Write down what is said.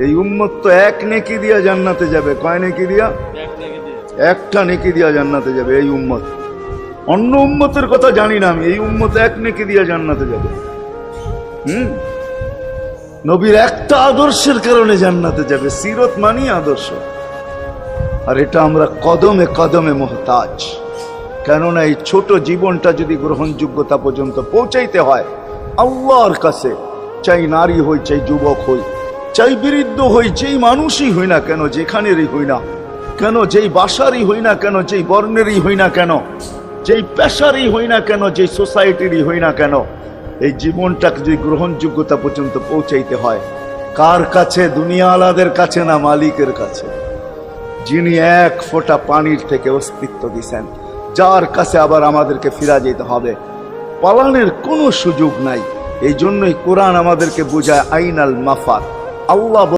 এই উম্মত তো এক নেকি দিয়া জান্নাতে যাবে। কয় নেকি দিয়া? একটা নেকি দিয়া জান্নাতে যাবে এই উম্মত। অন্য উম্মতের কথা জানি না আমি, এই উম্মত এক নেকি দিয়া জান্নাতে যাবে। নবীর একটা আদর্শের কারণে জান্নাতে যাবে। সিরত মানি আদর্শ। আর এটা আমরা কদমে কদমে মুহতাজ। কেননা এই ছোট জীবনটা যদি গ্রহণযোগ্যতা পর্যন্ত পৌঁছাইতে হয় আল্লাহর কাছে, চাই নারী হই, চাই যুবক হই, চাই বৃদ্ধ হই, যেই মানুষই হই না কেন, যেখানেরই হই না কেন, যেই বাসারই হই না কেন, যেই বর্ণেরই হই না কেন, যেই পেশারই হই না কেন, যেই সোসাইটিরই হই না কেন, এই জীবনটাকে যদি গ্রহণযোগ্যতা পর্যন্ত পৌঁছাইতে হয় কার কাছে? দুনিয়া আলাদের কাছে না, মালিকের কাছে, যিনি এক ফোঁটা পানির থেকে অস্তিত্ব দিছেন, যার কাছে আবার আমাদেরকে ফিরা যেতে হবে। পালানের কোনো সুযোগ নাই। এই জন্যই কোরআন আমাদেরকে বোঝায় আইনাল মাফার। আল্লাহ